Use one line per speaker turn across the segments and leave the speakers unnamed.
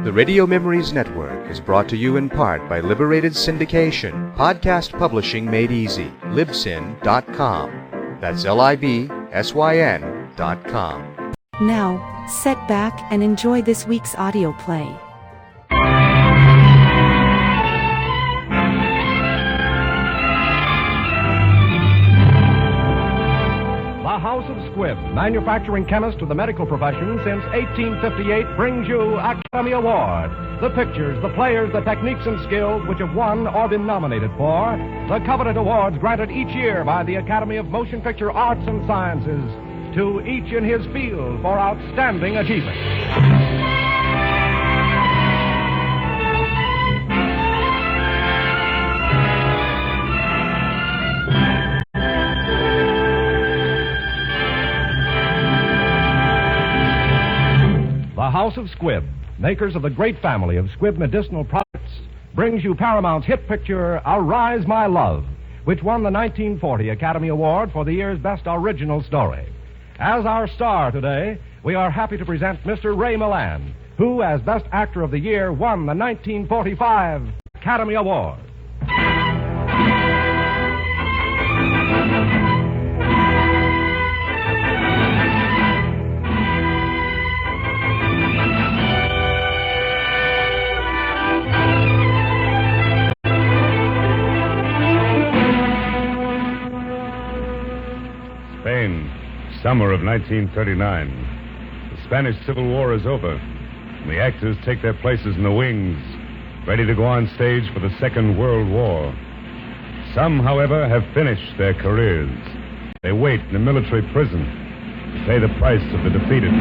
The Radio Memories Network is brought to you in part by Liberated Syndication, podcast publishing made easy, libsyn.com. That's libsyn.com.
Now, set back and enjoy this week's audio play.
The House of Squibb, manufacturing chemist to the medical profession since 1858, brings you Academy Award. The pictures, the players, the techniques and skills which have won or been nominated for the coveted awards granted each year by the Academy of Motion Picture Arts and Sciences to each in his field for outstanding achievement. The House of Squibb, makers of the great family of Squibb medicinal products, brings you Paramount's hit picture, Arise, My Love, which won the 1940 Academy Award for the year's Best Original Story. As our star today, we are happy to present Mr. Ray Milland, who, as Best Actor of the Year, won the 1945 Academy Award.
Spain, summer of 1939. The Spanish Civil War is over, and the actors take their places in the wings, ready to go on stage for the Second World War. Some, however, have finished their careers. They wait in a military prison to pay the price of the defeated.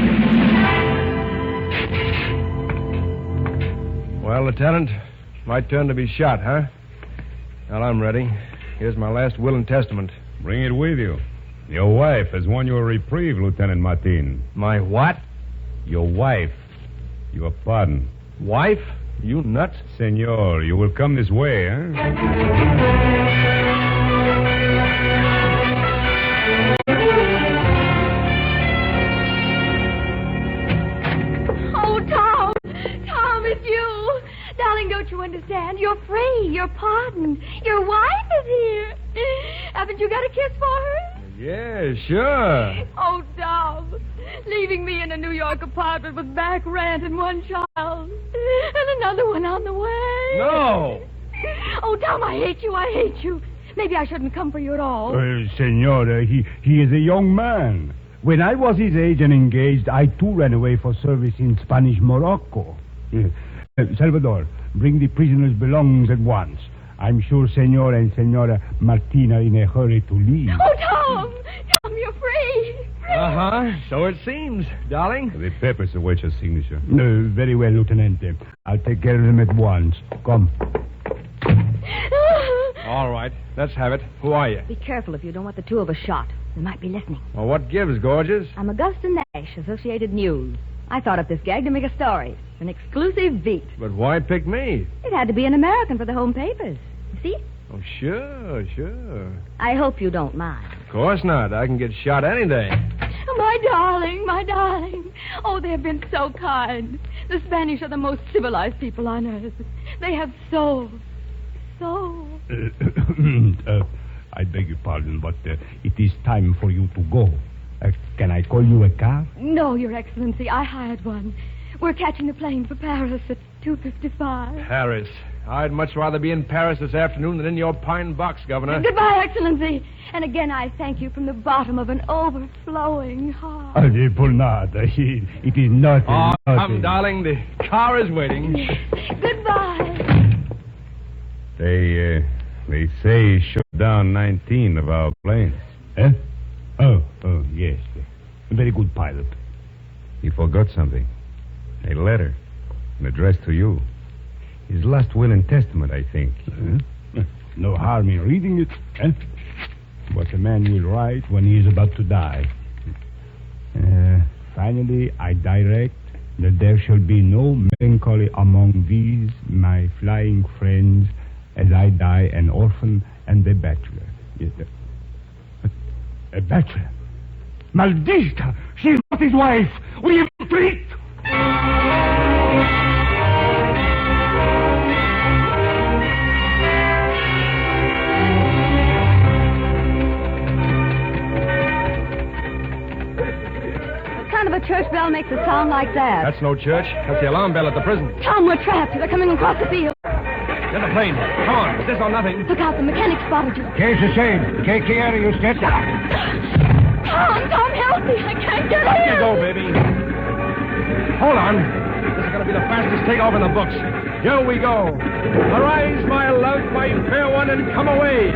Well, Lieutenant, my turn to be shot, huh? Well, I'm ready. Here's my last will and testament.
Bring it with you. Your wife has won you a reprieve, Lieutenant Martin.
My what?
Your wife. Your pardon.
Wife? You nuts?
Senor, you will come this way, huh?
Oh, Tom! Tom, it's you! Darling, don't you understand? You're free. You're pardoned. Your wife is here. Haven't you got a kiss for her?
Yeah, sure.
Oh, Tom, leaving me in a New York apartment with back rent and one child. And another one on the way.
No.
Oh, Tom, I hate you. I hate you. Maybe I shouldn't come for you at all.
Senora, he is a young man. When I was his age and engaged, I too ran away for service in Spanish Morocco. Salvador, bring the prisoner's belongings at once. I'm sure Senor and Senora Martin are in a hurry to leave.
Oh, Tom! Tom, you're free!
Uh-huh. So it seems, darling.
The papers await your signature.
Very well, Lieutenant. I'll take care of them at once. Come.
All right. Let's have it. Who are you?
Be careful if you don't want the two of us shot. They might be listening.
Well, what gives, gorgeous?
I'm Augusta Nash, Associated News. I thought up this gag to make a story. An exclusive beat.
But why pick me?
It had to be an American for the home papers. You see?
Oh, sure.
I hope you don't mind.
Of course not. I can get shot any day.
Oh, my darling, my darling. Oh, they have been so kind. The Spanish are the most civilized people on earth. They have souls.
I beg your pardon, but it is time for you to go. Can I call you a car?
No, Your Excellency, I hired one. We're catching a plane for Paris at 2:55.
Paris. I'd much rather be in Paris this afternoon than in your pine box, Governor.
Goodbye, Excellency. And again, I thank you from the bottom of an overflowing heart.
Por nada. It is nothing.
Oh,
nothing.
come, darling. The car is waiting.
Yes. Goodbye.
They say he shot down 19 of our planes.
Eh? Oh, yes. A very good pilot.
He forgot something. A letter. Addressed to you. His last will and testament, I think.
No harm in reading it. What a man will write when he is about to die. Finally, I direct that there shall be no melancholy among these, my flying friends, as I die an orphan and a bachelor. Yes, a bachelor? Maldita! She is not his wife! We retreat!
church that sound like that?
That's no church. That's the alarm bell at the prison.
Tom, we're trapped. They're coming across the field.
Get the plane. Come on. Is this or nothing?
Look out, the mechanic spotted you.
Case the same. Take care of you, Step.
Tom, help me. I can't get
Here
in.
you go, baby. Hold on. This is going to be the fastest takeoff in the books. Here we go. Arise, my love, my fair one, and come away.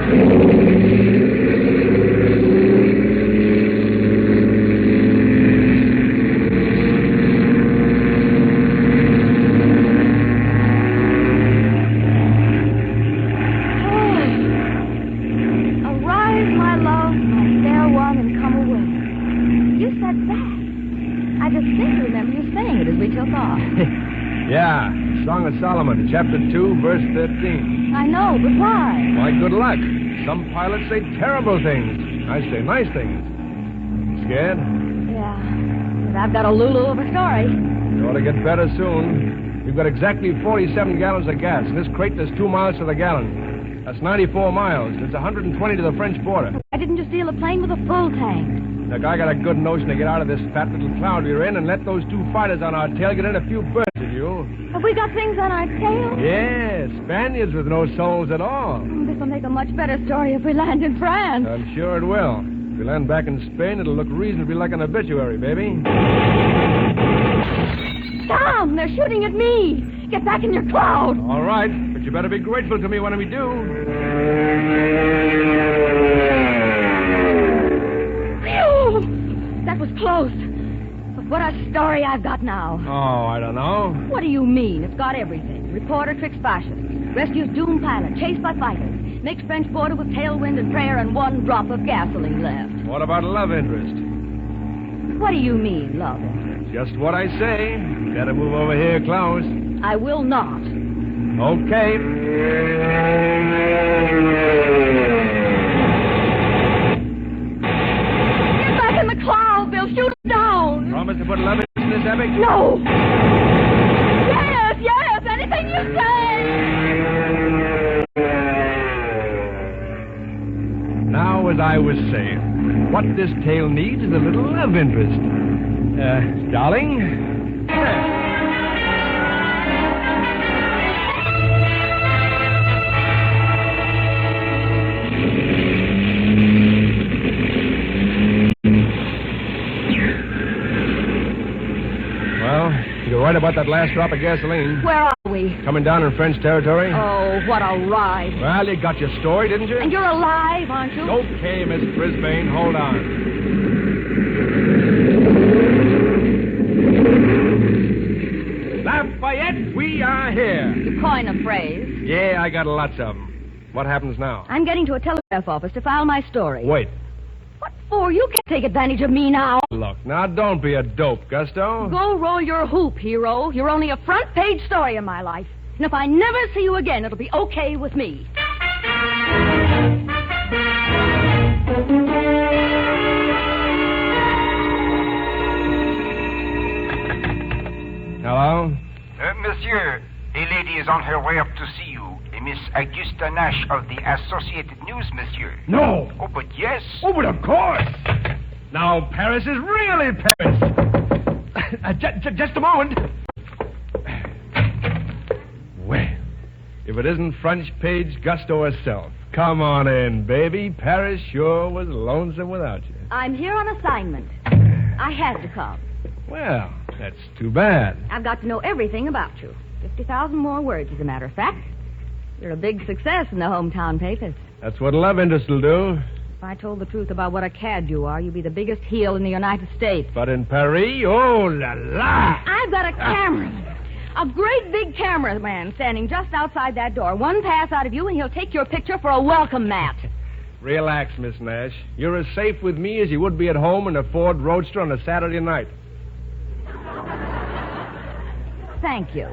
Yeah, Song of Solomon, chapter 2, verse 13.
I know, but why?
Why, good luck. Some pilots say terrible things. I say nice things. Scared?
Yeah, but I've got a Lulu of a story.
You ought to get better soon. We've got exactly 47 gallons of gas. In this crate, there's 2 miles to the gallon. That's 94 miles. There's 120 to the French border.
I didn't just steal a plane with a full tank.
Look, I got a good notion to get out of this fat little cloud we're in and let those 2 fighters on our tail get in a few birds of you.
Have we got things on our tail?
Yes, Spaniards with no souls at all.
This will make a much better story if we land in France.
I'm sure it will. If we land back in Spain, it'll look reasonably like an obituary, baby.
Tom, they're shooting at me. Get back in your cloud.
All right, but you better be grateful to me when we do.
That was close. But what a story I've got now.
Oh, I don't know.
What do you mean? It's got everything. Reporter tricks fascists. Rescues doomed pilot. Chased by fighters. Makes French border with tailwind and prayer and 1 drop of gasoline left.
What about love interest?
What do you mean, love interest?
Just what I say. Better move over here, Klaus.
I will not.
Okay.
In the clouds, they'll shoot us down.
Promise to put love in this epic?
No. Yes, anything you say.
Now, as I was saying, what this tale needs is a little love interest. Darling? You're right about that last drop of gasoline.
Where are we?
Coming down in French territory.
Oh, what a ride.
Well, you got your story, didn't you?
And you're alive, aren't you?
Okay, Miss Brisbane, hold on. Lafayette, we are here.
You coin a phrase.
Yeah, I got lots of them. What happens now?
I'm getting to a telegraph office to file my story.
Wait.
What for? You can't take advantage of me now.
Look, now don't be a dope, Gusto.
Go roll your hoop, hero. You're only a front-page story in my life. And if I never see you again, it'll be okay with me.
Hello?
Monsieur, a lady is on her way up to see you. A Miss Augusta Nash of the Associated News, monsieur.
No.
Oh, but yes.
Oh, but of course. Now, Paris is really Paris. Just a moment. Well, if it isn't French page Gusto herself. Come on in, baby. Paris sure was lonesome without you.
I'm here on assignment. I had to come.
Well, that's too bad.
I've got to know everything about you. 50,000 more words, as a matter of fact. You're a big success in the hometown papers.
That's what love interest will do.
If I told the truth about what a cad you are, you'd be the biggest heel in the United States.
But in Paris, oh la la!
I've got a cameraman. A great big cameraman standing just outside that door. One pass out of you and he'll take your picture for a welcome mat.
Relax, Miss Nash. You're as safe with me as you would be at home in a Ford Roadster on a Saturday night.
Thank you.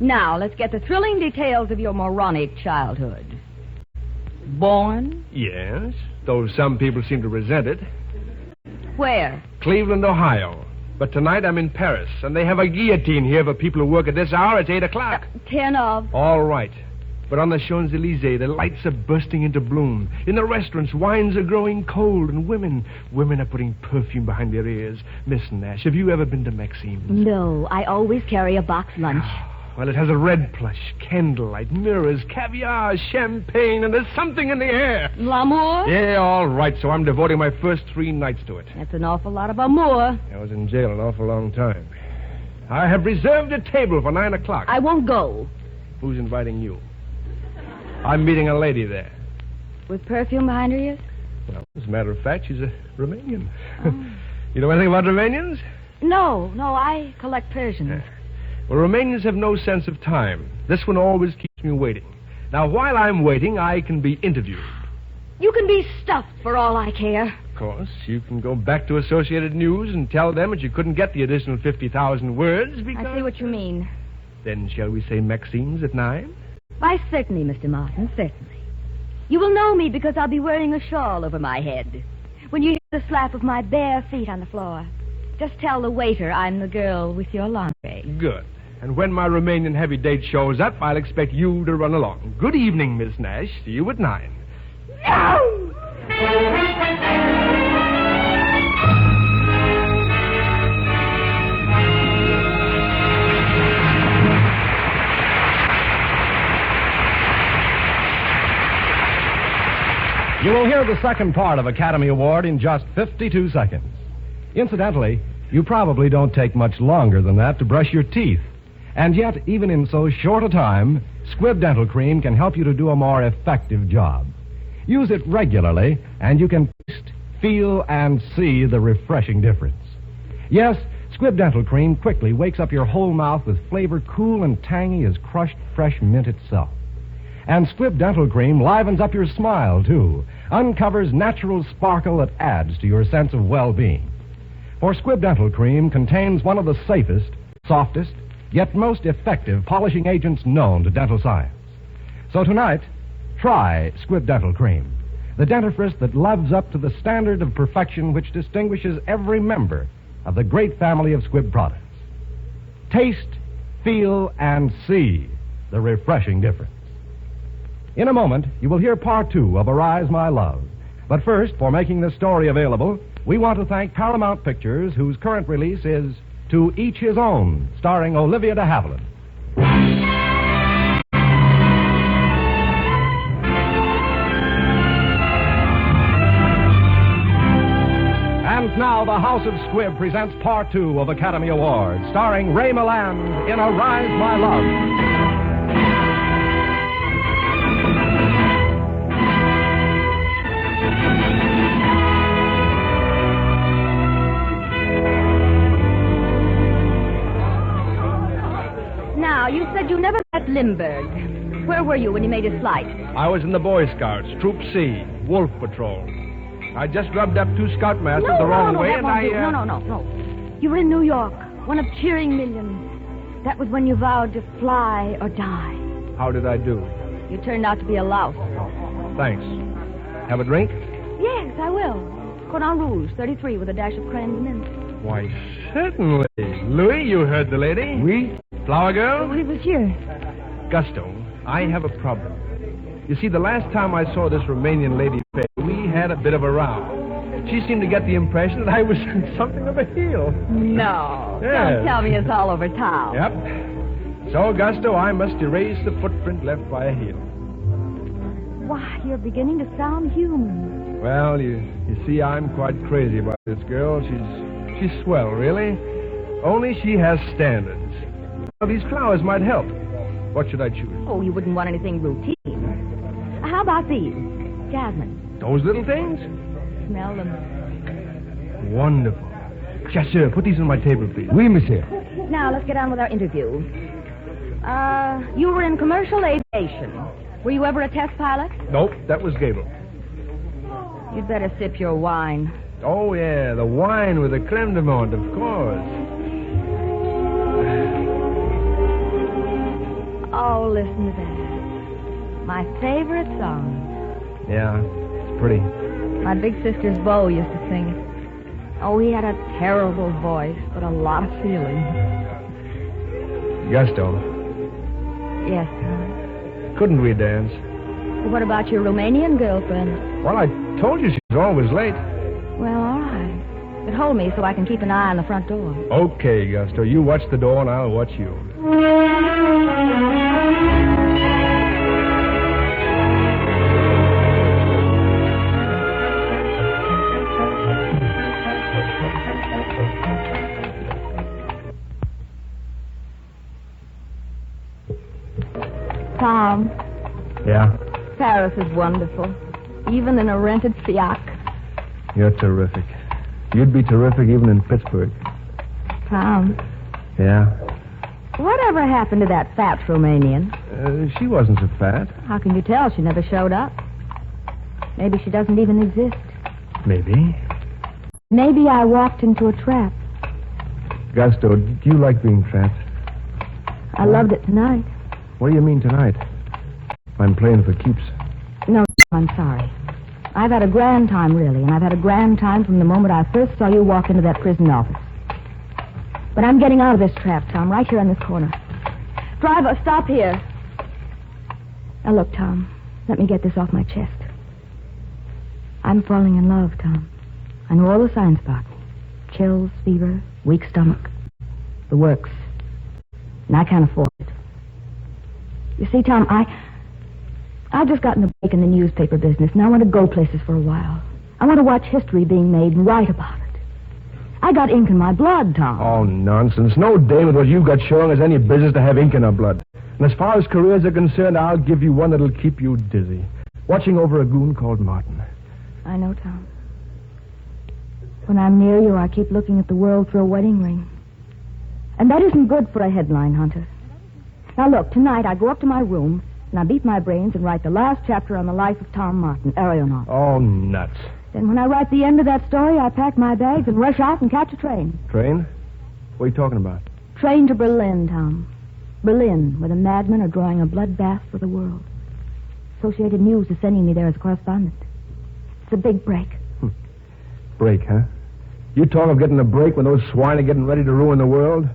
Now, let's get the thrilling details of your moronic childhood. Born?
Yes, though some people seem to resent it.
Where?
Cleveland, Ohio. But tonight I'm in Paris, and they have a guillotine here for people who work at this hour. It's 8 o'clock.
10 of.
All right.
But on the Champs-Élysées, the lights are bursting into bloom. In the restaurants, wines are growing cold, and women are putting perfume behind their ears. Miss Nash, have you ever been to Maxime's?
No, I always carry a box lunch.
Well, it has a red plush, candlelight, mirrors, caviar, champagne, and there's something in the air.
L'amour?
Yeah, all right, so I'm devoting my first 3 nights to it.
That's an awful lot of amour.
I was in jail an awful long time. I have reserved a table for 9 o'clock.
I won't go.
Who's inviting you? I'm meeting a lady there.
With perfume behind her ears?
Well, as a matter of fact, she's a Romanian. Oh. You know anything about Romanians?
No, I collect Persians.
Well, Romanians have no sense of time. This one always keeps me waiting. Now, while I'm waiting, I can be interviewed.
You can be stuffed for all I care.
Of course. You can go back to Associated News and tell them that you couldn't get the additional 50,000 words because...
I see what you mean.
Then shall we say Maxime's at 9?
Why, certainly, Mr. Martin, certainly. You will know me because I'll be wearing a shawl over my head. When you hear the slap of my bare feet on the floor, just tell the waiter I'm the girl with your lingerie.
Good. And when my Romanian heavy date shows up, I'll expect you to run along. Good evening, Miss Nash. See you at 9.
No!
You will hear the second part of Academy Award in just 52 seconds. Incidentally, you probably don't take much longer than that to brush your teeth. And yet, even in so short a time, Squibb Dental Cream can help you to do a more effective job. Use it regularly, and you can taste, feel, and see the refreshing difference. Yes, Squibb Dental Cream quickly wakes up your whole mouth with flavor cool and tangy as crushed fresh mint itself. And Squibb Dental Cream livens up your smile, too, uncovers natural sparkle that adds to your sense of well-being. For Squibb Dental Cream contains one of the safest, softest, yet most effective polishing agents known to dental science. So tonight, try Squibb Dental Cream, the dentifrice that lives up to the standard of perfection which distinguishes every member of the great family of Squibb products. Taste, feel, and see the refreshing difference. In a moment, you will hear part 2 of Arise, My Love. But first, for making this story available, we want to thank Paramount Pictures, whose current release is To Each His Own, starring Olivia de Havilland. And now the House of Squibb presents part 2 of Academy Award, starring Ray Milland in Arise, My Love.
Now, you said you never met Lindbergh. Where were you when he made his flight?
I was in the Boy Scouts, Troop C, Wolf Patrol. I just rubbed up 2 scoutmasters the wrong way, and I...
No. You were in New York, one of cheering millions. That was when you vowed to fly or die.
How did I do?
You turned out to be a louse.
Thanks. Have a drink?
Yes, I will. Cordon Rouge, 33, with a dash of crème de menthe.
Why, certainly. Louis, you heard the lady. Oui. Flower girl?
Oui, monsieur.
Gusto, I have a problem. You see, the last time I saw this Romanian lady, we had a bit of a row. She seemed to get the impression that I was something of a heel.
No.
Yes.
Don't tell me it's all over town.
Yep. So, Gusto, I must erase the footprint left by a heel.
Why, you're beginning to sound human.
Well, you see, I'm quite crazy about this girl. She's swell, really. Only she has standards. Well, these flowers might help. What should I choose?
Oh, you wouldn't want anything routine. How about these? Jasmine.
Those little things?
Smell them.
Wonderful. Chasseur, put these on my table, please.
Oui, monsieur.
Now, let's get on with our interview. You were in commercial aviation. Were you ever a test pilot?
Nope, that was Gable.
You'd better sip your wine.
Oh, yeah, the wine with the creme de menthe, of course.
Oh, listen to that. My favorite song.
Yeah, it's pretty.
My big sister's beau used to sing it. Oh, he had a terrible voice, but a lot of feeling.
Gusto.
Yes, son.
couldn't we dance?
What about your Romanian girlfriend?
Well, I told you she's always late.
Well, all right. But hold me so I can keep an eye on the front door.
Okay, Gusto. You watch the door and I'll watch you.
Tom,
Yeah?
Paris is wonderful. Even in a rented Fiat.
You're terrific. You'd be terrific even in Pittsburgh.
Tom,
Yeah?
whatever happened to that fat Romanian?
She wasn't so fat.
How can you tell? She never showed up. Maybe she doesn't even exist.
Maybe.
Maybe I walked into a trap.
Gusto, do you like being trapped?
I loved it tonight.
What do you mean tonight? I'm playing for keeps.
No, I'm sorry. I've had a grand time, really, and I've had a grand time from the moment I first saw you walk into that prison office. But I'm getting out of this trap, Tom, right here on this corner. Driver, stop here. Now, look, Tom, let me get this off my chest. I'm falling in love, Tom. I know all the signs about me. Chills, fever, weak stomach. The works. And I can't afford it. You see, Tom, I've just gotten a break in the newspaper business, and I want to go places for a while. I want to watch history being made and write about it. I got ink in my blood, Tom.
Oh, nonsense. No dame with what you've got showing has any business to have ink in her blood. And as far as careers are concerned, I'll give you one that'll keep you dizzy. Watching over a goon called Martin.
I know, Tom. When I'm near you, I keep looking at the world through a wedding ring. And that isn't good for a headline hunter. Now, look, tonight I go up to my room, and I beat my brains and write the last chapter on the life of Tom Martin, aeronaut.
Oh, nuts.
Then when I write the end of that story, I pack my bags and rush out and catch a train.
Train? What are you talking about?
Train to Berlin, Tom. Berlin, where the madmen are drawing a bloodbath for the world. Associated News is sending me there as a correspondent. It's a big break.
Break, huh? You talk of getting a break when those swine are getting ready to ruin the world?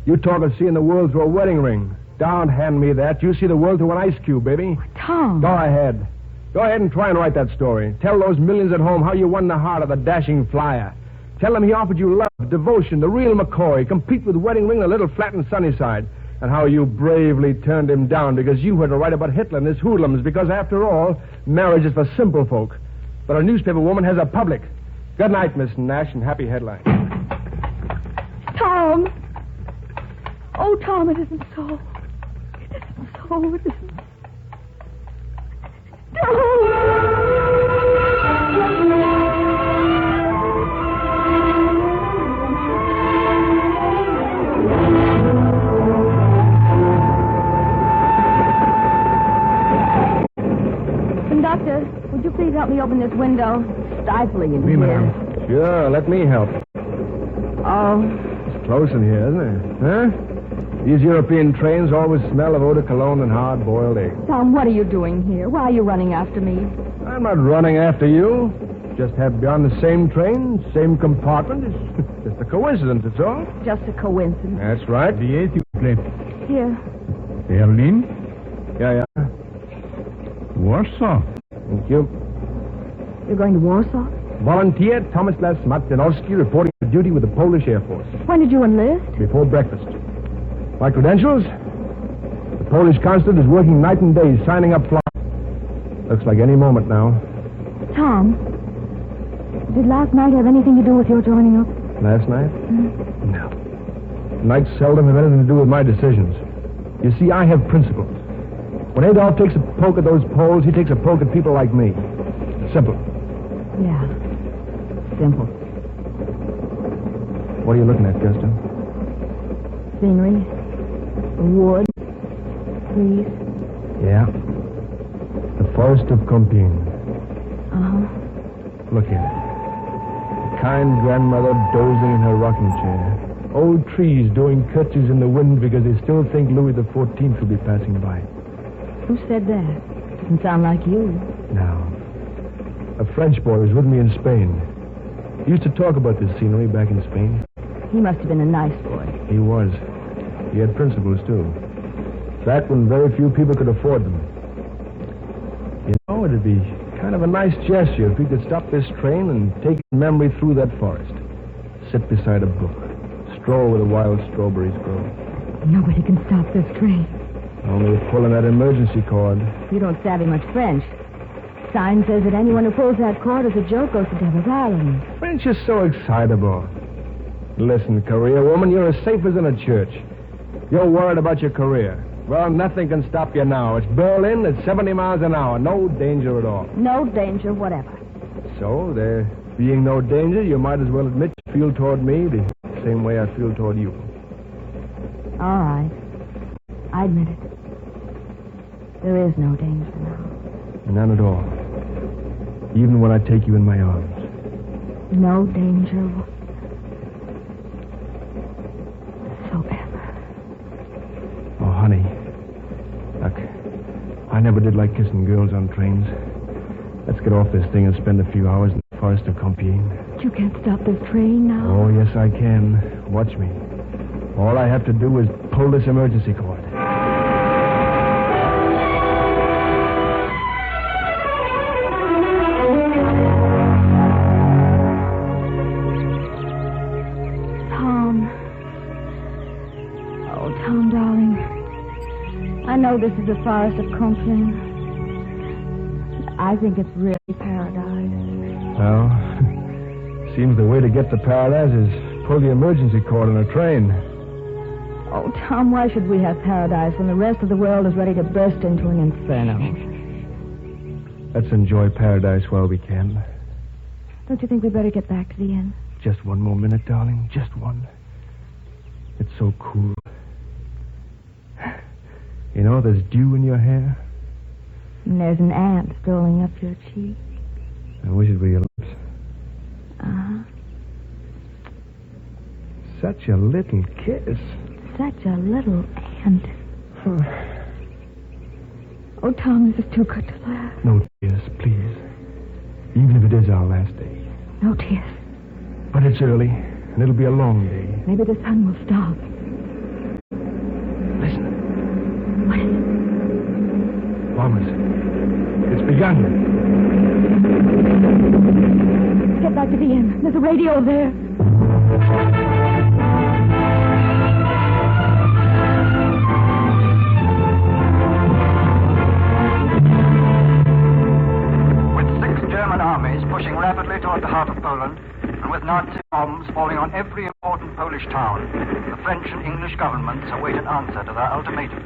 You talk of seeing the world through a wedding ring. Don't hand me that. You see the world through an ice cube, baby.
Tom.
Go ahead. Go ahead and try and write that story. Tell those millions at home how you won the heart of the dashing flyer. Tell them he offered you love, devotion, the real McCoy, complete with wedding ring and a little flat and sunny side. And how you bravely turned him down because you had to write about Hitler and his hoodlums because, after all, marriage is for simple folk. But a newspaper woman has a public. Good night, Miss Nash, and happy headline.
Tom. Oh, Tom, it isn't so. It isn't so. It isn't. Conductor, would you please help me open this window? It's stifling in here.
Sure, let me help.
Oh.
It's close in here, isn't it? Huh? These European trains always smell of eau de cologne and hard-boiled eggs.
Tom, what are you doing here? Why are you running after me?
I'm not running after you. Just have you on the same train, same compartment. It's just a coincidence, that's all.
Just a coincidence.
That's right.
Yes, you play.
Here.
Berlin?
Yeah.
Warsaw.
Thank you.
You're going to Warsaw?
Volunteer Tomislav Smatjanowski reporting for duty with the Polish Air Force.
When did you enlist?
Before breakfast. My credentials? The Polish consulate is working night and day, signing up flights. Looks like any moment now.
Tom, did last night have anything to do with your joining up?
Last night? No. Nights seldom have anything to do with my decisions. You see, I have principles. When Adolf takes a poke at those Poles, he takes a poke at people like me. Simple.
Yeah. Simple.
What are you looking at, Gusto?
Scenery. Wood. Trees.
Yeah. The forest of Compiègne.
Uh-huh.
Look at it. A kind grandmother dozing in her rocking chair. Old trees doing curtsies in the wind because they still think Louis XIV will be passing by.
Who said that? Doesn't sound like you.
No. A French boy was with me in Spain. He used to talk about this scenery back in Spain.
He must have been a nice boy.
He was. He had principles, too. Back when very few people could afford them. You know, it'd be kind of a nice gesture if we could stop this train and take in memory through that forest. Sit beside a brook. Stroll where the wild strawberries grow.
Nobody can stop this train.
Only pulling that emergency cord.
You don't savvy much French. Sign says that anyone who pulls that cord as a joke goes to Devil's Island.
French is so excitable. Listen, career woman, you're as safe as in a church. You're worried about your career. Well, nothing can stop you now. It's Berlin at 70 miles an hour. No danger at all.
No danger whatever.
So, there being no danger, you might as well admit you feel toward me the same way I feel toward you.
All right. I admit it. There is no danger now.
None at all. Even when I take you in my arms.
No danger whatsoever.
Oh, honey. Look, I never did like kissing girls on trains. Let's get off this thing and spend a few hours in the forest of Compiègne.
You can't stop this train now.
Oh, yes, I can. Watch me. All I have to do is pull this emergency cord.
Tom, darling. I know this is the forest of Compiègne. I think it's really paradise.
Well, seems the way to get to paradise is pull the emergency cord on a train.
Oh, Tom, why should we have paradise when the rest of the world is ready to burst into an inferno?
Let's enjoy paradise while we can.
Don't you think we better get back to the inn?
Just one more minute, darling. Just one. It's so cool. You know, there's dew in your hair.
And there's an ant strolling up your cheek.
I wish it were your lips.
Uh-huh.
Such a little kiss.
Such a little ant. Oh, Tom, this is too good to laugh.
No tears, please. Even if it is our last day.
No tears.
But it's early, and it'll be a long day.
Maybe the sun will stop.
Listen.
What is it?
Promise. It's begun.
Get back to the inn. There's a radio there.
Pushing rapidly toward the heart of Poland, and with Nazi bombs falling on every important Polish town, the French and English governments await an answer to their ultimatum.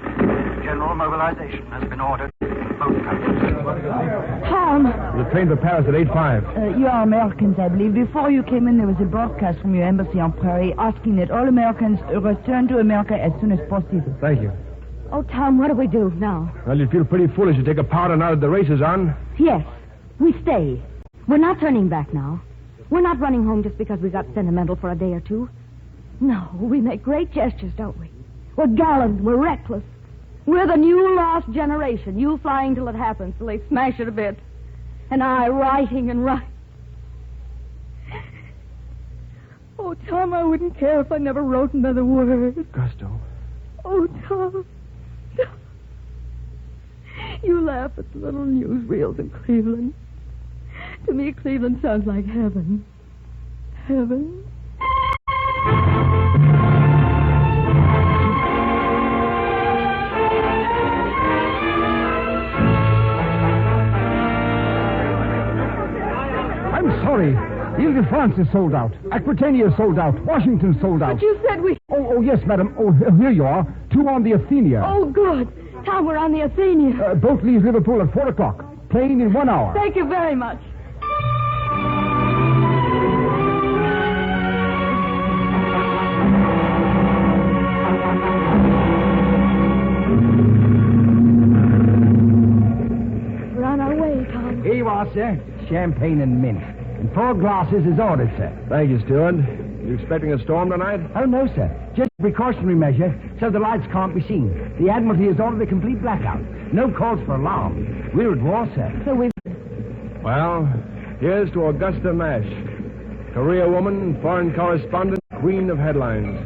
General mobilization has been ordered in both countries.
Tom!
The train to Paris at 8:05.
You are Americans, I believe. Before you came in, there was a broadcast from your embassy on Prairie asking that all Americans return to America as soon as possible.
Thank you.
Oh, Tom, what do we do now?
Well, you feel pretty foolish to take a powder now that the race is on.
Yes, we stay. We're not turning back now. We're not running home just because we got sentimental for a day or two. No, we make great gestures, don't we? We're gallant. We're reckless. We're the new lost generation. You flying till it happens, till they smash it a bit. And I writing and writing. Oh, Tom, I wouldn't care if I never wrote another word.
Gusto.
Oh, Tom. You laugh at the little newsreels in Cleveland. To me, Cleveland sounds like heaven. Heaven?
I'm sorry. Ile-de-France is sold out. Aquitania is sold out. Washington sold out.
But you said we...
Oh, yes, madam. Oh, here you are. 2 on the Athenia.
Oh, good. Tom, we're on the Athenia.
Boat leaves Liverpool at 4 o'clock. Plane in 1 hour.
Thank you very much. We're on our way, Tom.
Here you are, sir. Champagne and mint. And 4 glasses is ordered, sir.
Thank you, Steward. You expecting a storm tonight?
Oh, no, sir. Just a precautionary measure so the lights can't be seen. The Admiralty has ordered a complete blackout. No cause for alarm. We're at war, sir.
So we've...
Well, here's to Augusta Nash, career woman, foreign correspondent, queen of headlines.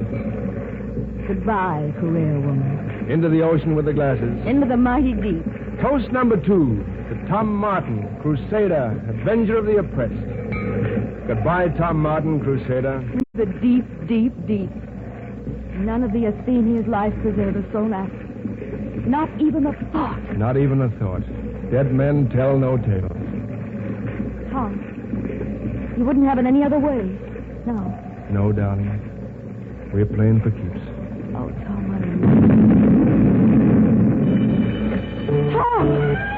Goodbye, career woman.
Into the ocean with the glasses.
Into the mighty deep.
Toast number 2. to Tom Martin, Crusader, Avenger of the Oppressed. Goodbye, Tom Martin, Crusader.
The deep, deep, deep. None of the Athenia's life preservers so left. Not even a thought.
Not even a thought. Dead men tell no tales.
Tom, you wouldn't have it any other way. No.
No, darling. We're playing for keeps.
Oh, Tom, Tom!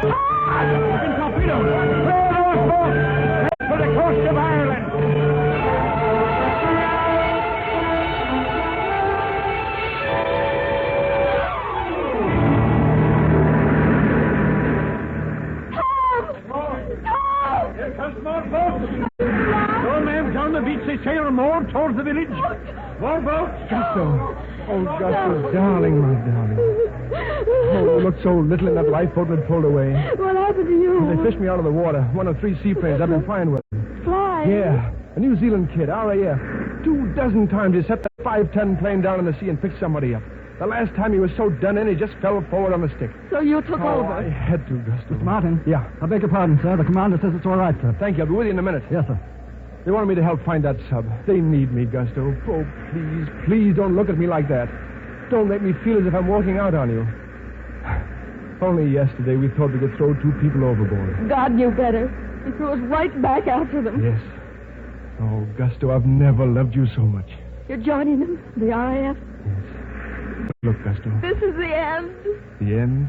Fucking torpedoes! Clear those boats! Head for the coast of Ireland! Here comes more boats! More men down the beach, they say, or more towards the village. More boats!
Gusto. Oh, Gusto, darling, my darling. Oh, you looked so little in that lifeboat that pulled away.
What happened to you?
They fished me out of the water. One of 3 seaplanes I've been flying with.
Fly?
Yeah. A New Zealand kid, RAF. 24 times he set that 510 plane down in the sea and picked somebody up. The last time he was so done in, he just fell forward on the stick.
So you took over?
I had to, Gusto.
Mr. Martin?
Yeah.
I beg your pardon, sir. The commander says it's all right, sir.
Thank you. I'll be with you in a minute.
Yes, sir.
They wanted me to help find that sub. They need me, Gusto. Oh, please, please don't look at me like that. Don't make me feel as if I'm walking out on you. Only yesterday we thought we could throw 2 people overboard.
God knew better. He threw us right back after them.
Yes. Oh, Gusto, I've never loved you so much.
You're joining them, the RAF?
Yes. Look, Gusto.
This is the end.
The end?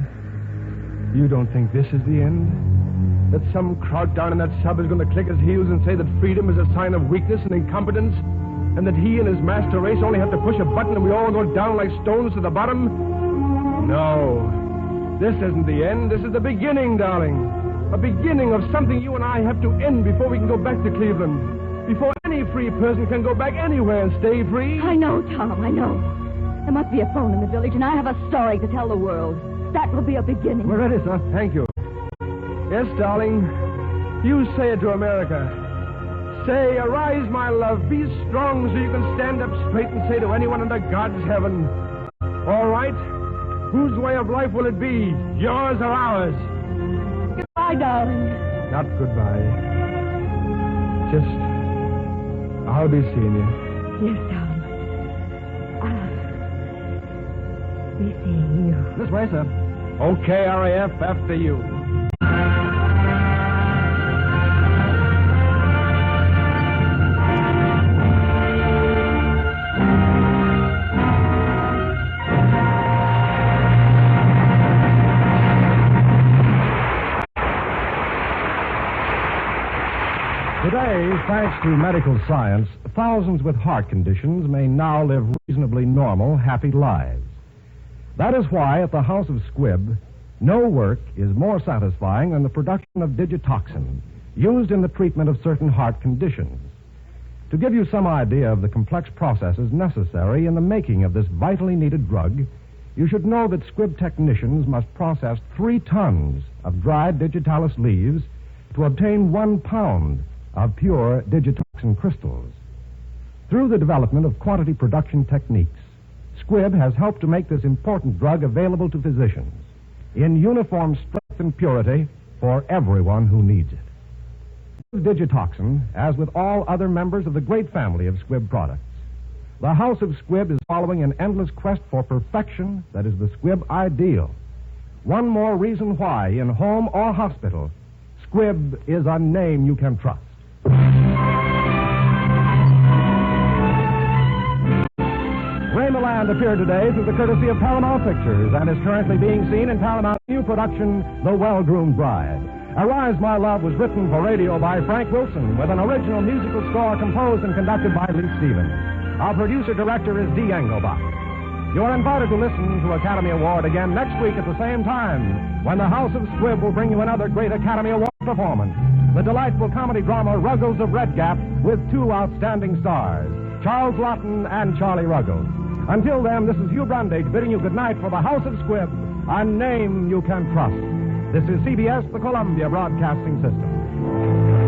You don't think this is the end? That some crowd down in that sub is going to click his heels and say that freedom is a sign of weakness and incompetence? And that he and his master race only have to push a button and we all go down like stones to the bottom? No. This isn't the end. This is the beginning, darling. A beginning of something you and I have to end before we can go back to Cleveland. Before any free person can go back anywhere and stay free.
I know, Tom, I know. There must be a phone in the village, and I have a story to tell the world. That will be a beginning.
We're ready, sir. Thank you. Yes, darling. You say it to America. Say, arise, my love. Be strong so you can stand up straight and say to anyone under God's heaven, all right, whose way of life will it be? Yours or ours?
Goodbye, darling.
Not goodbye. Just, I'll be seeing you.
Yes, Tom. I'll be seeing you.
This way, sir. Okay, RAF, after you.
Today, thanks to medical science, thousands with heart conditions may now live reasonably normal, happy lives. That is why at the House of Squibb, no work is more satisfying than the production of digitoxin, used in the treatment of certain heart conditions. To give you some idea of the complex processes necessary in the making of this vitally needed drug, you should know that Squibb technicians must process 3 tons of dried digitalis leaves to obtain 1 pound of pure digitoxin crystals. Through the development of quantity production techniques, Squibb has helped to make this important drug available to physicians in uniform strength and purity for everyone who needs it. With digitoxin, as with all other members of the great family of Squibb products, the House of Squibb is following an endless quest for perfection that is the Squibb ideal. One more reason why, in home or hospital, Squibb is a name you can trust. Ray Milland appeared today through the courtesy of Paramount Pictures and is currently being seen in Paramount's new production, The Well-Groomed Bride. Arise, My Love was written for radio by Frank Wilson with an original musical score composed and conducted by Lee Stevens. Our producer-director is Dee Engelbach. You are invited to listen to Academy Award again next week at the same time when the House of Squibb will bring you another great Academy Award performance. The delightful comedy drama Ruggles of Red Gap with 2 outstanding stars, Charles Lawton and Charlie Ruggles. Until then, this is Hugh Brundage bidding you good night for the House of Squibb, a name you can trust. This is CBS, the Columbia Broadcasting System.